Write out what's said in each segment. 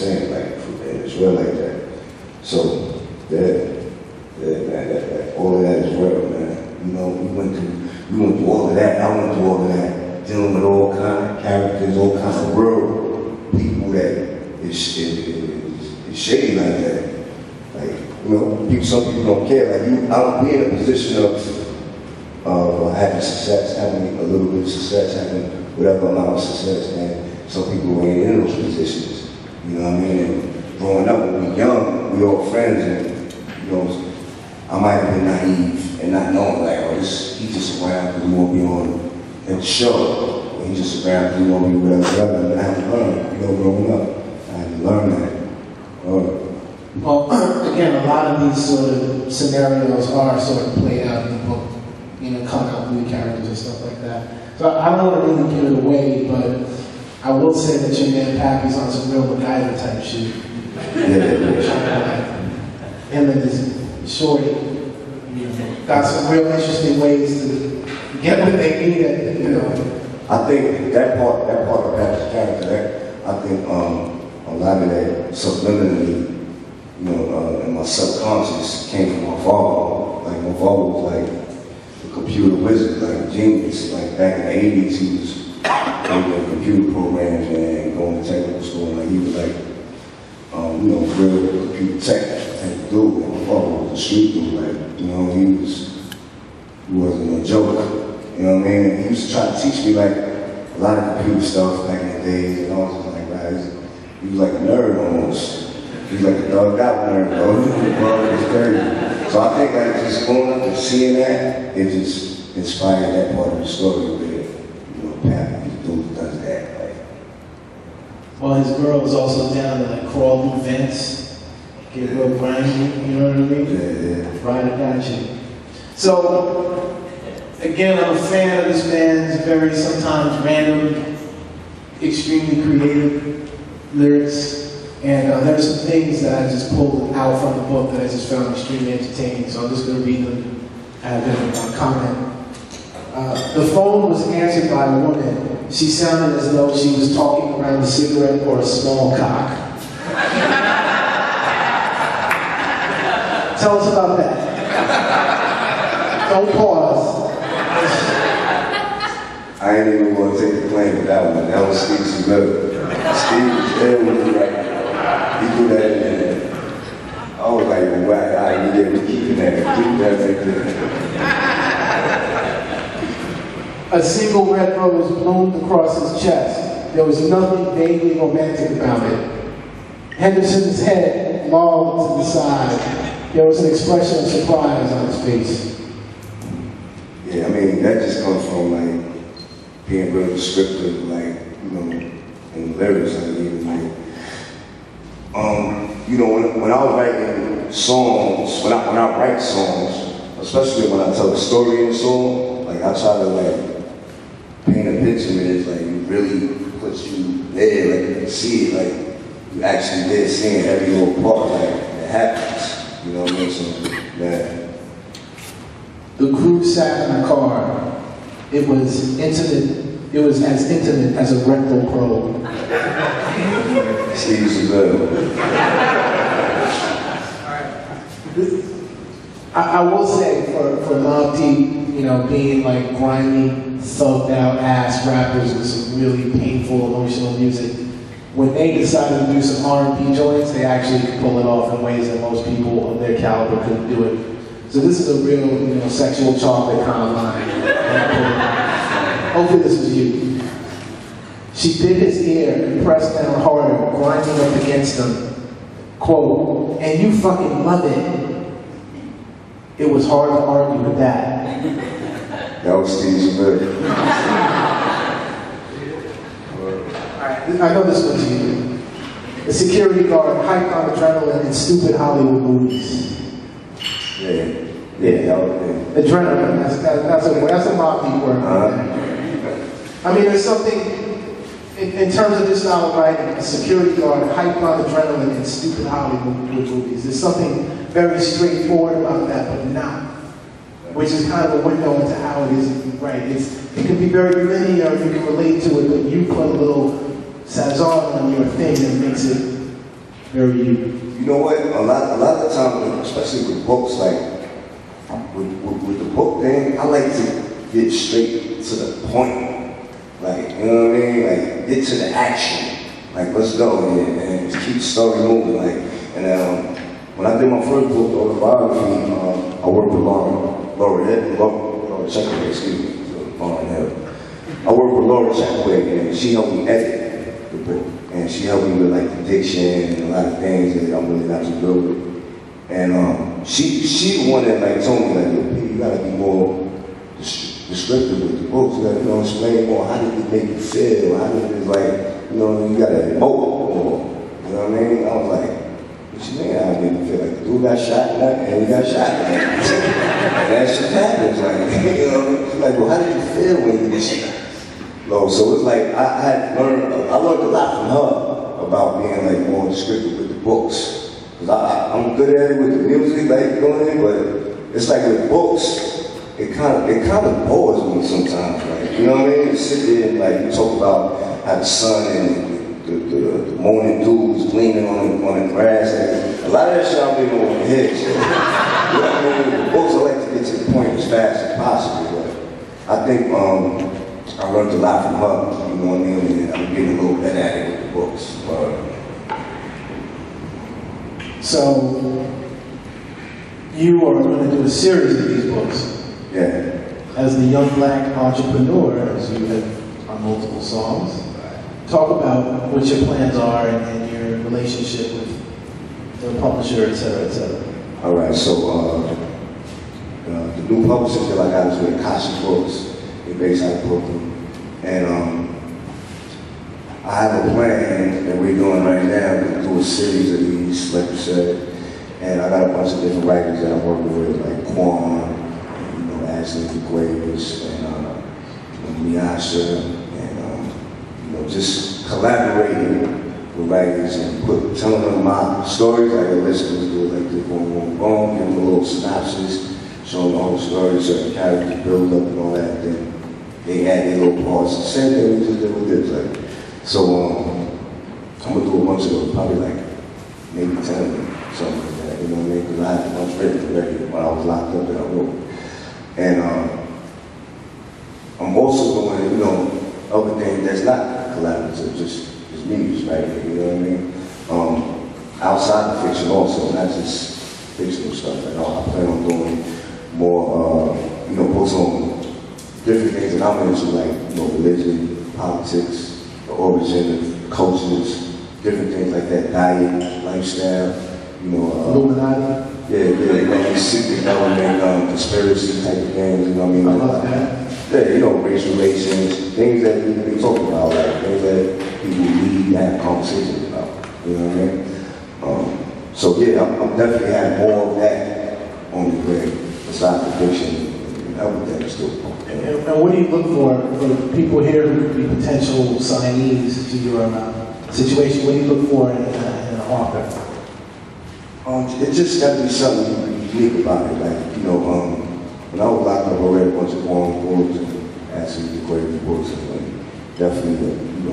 saying, like, and it's real like that. So, man, all of that is real, man. You know, we went through all of that. I went through all of that, dealing with all kind of characters, all kinds of real people that is shady like that. Like, you know, some people don't care. Like, I'll be in a position of having success, having a little bit of success, having whatever amount of success, and some people ain't in those positions. You know what I mean? And growing up, when we were young, we all friends, and you know, I might have been naive and not knowing, like, oh, he's just around because he won't be on the show. Or he's just around because he won't be whatever. And I had to learn, you know, growing up. I had to learn that. Well, again, a lot of these sort of scenarios are sort of played out in the book. You know, coming out with new characters and stuff like that. So I don't want to really give it away, but I will say that your man Pappy's on some real MacGyver type shit. Him and his shorty, you know, got some real interesting ways to get what they need at, you know. I think that part of Pappy's character, I think a lot of that subliminally, you know, in my subconscious came from my father. Like, my father was like a computer wizard, like a genius. Like, back in the 80s, he was doing computer programs and going to technical school. Like, he was like, you know, real computer tech dude. And my father was a street dude. Like, you know, he wasn't a joke. You know what I mean? And he used to try to teach me, like, a lot of computer stuff back in the days, and I was just like, right, he was like a nerd almost. He was like a thugged out nerd, bro. It's crazy. So I think, like, just going up and seeing that, it just inspired that part of the story where, you know, Pappy, the dude does that. Like. Well, his girl was also down to, like, crawl through vents, get real grimy, you know what I mean? Yeah. Right, I got you. So, again, I'm a fan of this man's very sometimes random, extremely creative lyrics. And there's some things that I just pulled out from the book that I just found extremely entertaining. So I'm just going to read them and have a comment. The phone was answered by a woman. She sounded as though she was talking around a cigarette or a small cock. Tell us about that. Don't pause. I ain't even going to take the blame for that one. That was Steve Smith. Steve was there with me right now. He do that and I was like, well, wow, you did keep that right there. A single red rose bloomed across his chest. There was nothing vaguely romantic about it. Henderson's head lolled to the side. There was an expression of surprise on his face. Yeah, I mean, that just comes from, like, being real descriptive, like, you know, in the lyrics, I mean, like, you know, when I was writing songs, when I write songs, especially when I tell a story in a song, like, I try to, like, paint a picture with it, like, it really puts you there, like, you can see it, like, you actually there seeing every little part, like, it happens, you know what I mean, so, yeah. The crew sat in the car. It was intimate. It was as intimate as a rectal probe. Steve's good. I will say for Mobb Deep, you know, being like grimy, thugged out ass rappers with some really painful, emotional music, when they decided to do some R&B joints, they actually could pull it off in ways that most people of their caliber couldn't do it. So this is a real, you know, sexual chocolate kind of line. Hopefully this was you. She bit his ear and pressed down harder, grinding up against him. Quote, and you fucking love it. It was hard to argue with that. That was Steve's good. I know this one's you. A security guard hyped on adrenaline in stupid Hollywood movies. Yeah, that was good. Adrenaline, that's a Mobb Deep word. I mean, there's something, in terms of this style of writing, a security guard hyped on adrenaline in stupid Hollywood movies. There's something very straightforward about that, but not. Which is kind of a window into how it is, right? It can be very linear, you can relate to it, but you put a little sazon on your thing that makes it Very you. You know what? A lot of the time, especially with books, like with the book thing, I like to get straight to the point. Like, you know what I mean? Like, get to the action. Like, let's go and just keep the story moving. Like, and when I did my first book, the autobiography, I worked with Laura Checkaway, excuse me, I worked with Laura Checkaway, and she helped me edit the book. And she helped me with like the diction and a lot of things that I'm really not too good with. And she the one that like told me like, you gotta be more descriptive with the books. You gotta, explain more. How did it make you feel? How did it like, you gotta emote more. You know what I mean? I was like, what you mean? I didn't feel like the dude got shot and we got shot. And that shit happens. Like, it's like, well, how did you feel when you get shot? So it's like I learned a lot from her about being like more descriptive with the books. Cause I'm good at it with the music, like doing it, but it's like with books, it kind of bores me sometimes. Like, you know what I mean? You sit there and like you talk about how the sun and the morning dew is gleaming on the grass. Like, a lot of that shit I don't even want to hear. So, you know what I mean? With the books, I like to get to the point as fast as possible. But I think I learned a lot from her, you know what I mean? And I'm getting a little better at it with the books. So, you are going to do a series of these books. Yeah. As the young black entrepreneur, as you have on multiple songs, talk about what your plans are and your relationship with the publisher, et cetera, et cetera. All right, so the new publisher that I got is with Akashic Books. They're based out of Brooklyn. And I have a plan that we're doing right now to do a series of these, like you said. And I got a bunch of different writers that I'm working with, like Quan, Ashley DeGuavis, and Miasha, and just collaborating with writers and telling them my stories. I can listen to do like this, boom, boom, boom, give them a little synopsis, showing them all the stories, certain character build up and all that. Then they add their little parts. The same thing we just did with this. Like, so I'm gonna do a bunch of those, probably like maybe 10 of them, something like that. You know what I mean? Because I had a bunch written already when I was locked up that I wrote. And I'm also doing, other things that's not collaborative, just me, just writing, you know what I mean? Outside the fiction also, not just fictional stuff at all. I plan on doing more, books on different things that I'm into, like, religion, politics, the origin of cultures, different things like that, diet, lifestyle, Illuminati. Yeah, secret government, conspiracy type of things, you know what I mean? I love that. Yeah, race relations, things that we talk about, like things that people need to have conversations about, you know what I mean? So yeah, I'm definitely having more of that on the grid, besides the fiction and everything still. And what do you look for the people here who could be potential signees to your situation? What do you look for in an author? It just got to be something unique about it. Like, when I was locked up, I read a bunch of Quan books and actually the great books, and definitely,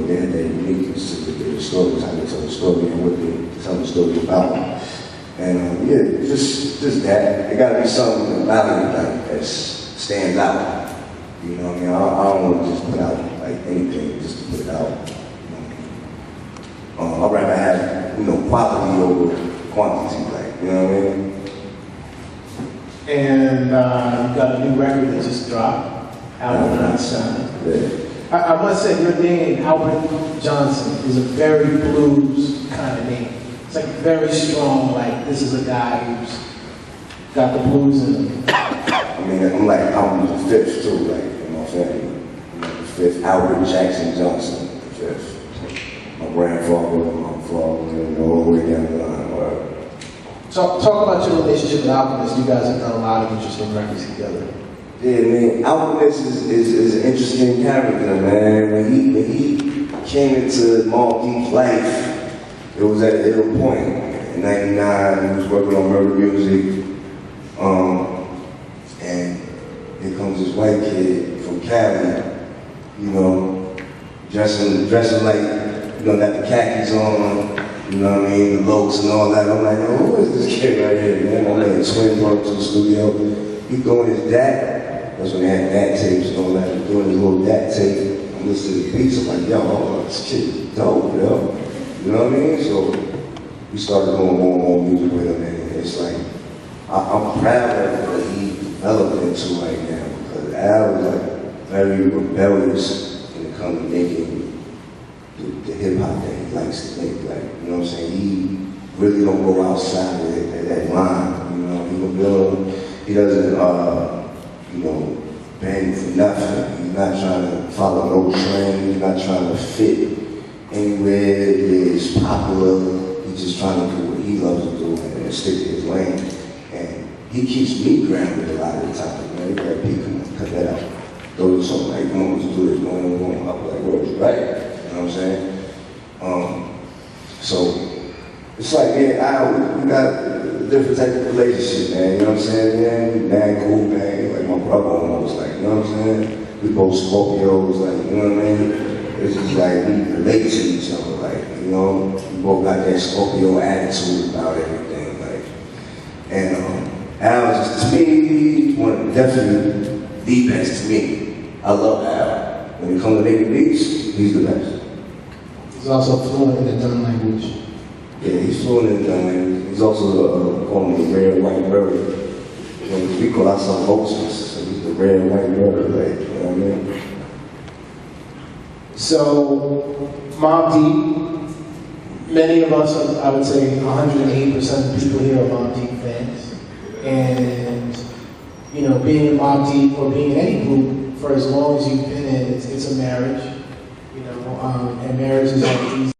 they had that uniqueness to their stories, how they tell the story and what they tell the story about. And just that. It got to be something about it that stands out. You know what I mean? I don't want to just put out like anything just to put it out. I'd rather have quality over quantity, like, you know what I mean? And you've got a new record that just dropped, Albert Einstein. Yeah. I must say, your name, Albert Johnson, is a very blues kind of name. It's like very strong, like this is a guy who's got the blues in him. I mean, I'm the fifth too, like, in my family. The fifth, Albert Jackson Johnson, the fifth. My grandfather, my father, all the way down the line. Talk about your relationship with Alchemist. You guys have done a lot of interesting records together. Yeah, man, Alchemist is an interesting character, man. When he came into Mobb Deep's life, it was at a ill point. In '99, he was working on murder music, and here comes this white kid from Cali, dressing like, got the khakis on, You know what I mean? The looks and all that. I'm like, yo, who is this kid right here, man? My man Twin brought to the studio. He doing his DAT. That's when they had DAT tapes and all that. He doing his little DAT tape. I'm listening to the beats. I'm like, yo, this kid is dope, yo. You know what I mean? So we started doing more and more music with him, and it's like, I'm proud of what he developed into right now, because Al was like very rebellious when it comes to making the hip hop that he likes to make. Like, you know what I'm saying? He really don't go outside of that line. You know, he doesn't, you know, bend for nothing. He's not trying to follow no trend. He's not trying to fit anywhere where it's popular. He's just trying to do what he loves to do and stick to his lane. And he keeps me grounded a lot of the time. Man, he's like, P, come on, cut that out. Throw this on, like, come on, let's do this, go on. I'm like, well, it's right. You know what I'm saying? So it's like, yeah, we got a different type of relationship, man. You know what I'm saying? Yeah, we mad cool, man. Like my brother almost, like, you know what I'm saying? We both Scorpios, like, you know what I mean? It's just like we relate to each other, like, you know, we both got that Scorpio attitude about everything, like. And Al is just, to me, definitely the best to me. I love Al. When it comes to making beats, he's the best. He's also fluent in the dumb language. Yeah, he's fluent in the dumb language. He's also called the rare white bird. You know, we call ourselves vultures, so he's the rare white bird, like, you know what I mean? So, Mobb Deep, many of us, I would say 108% of the people here are Mobb Deep fans. And, you know, being in Mobb Deep or being in any group for as long as you've been in, it's a marriage. You know, and marriage is not easy.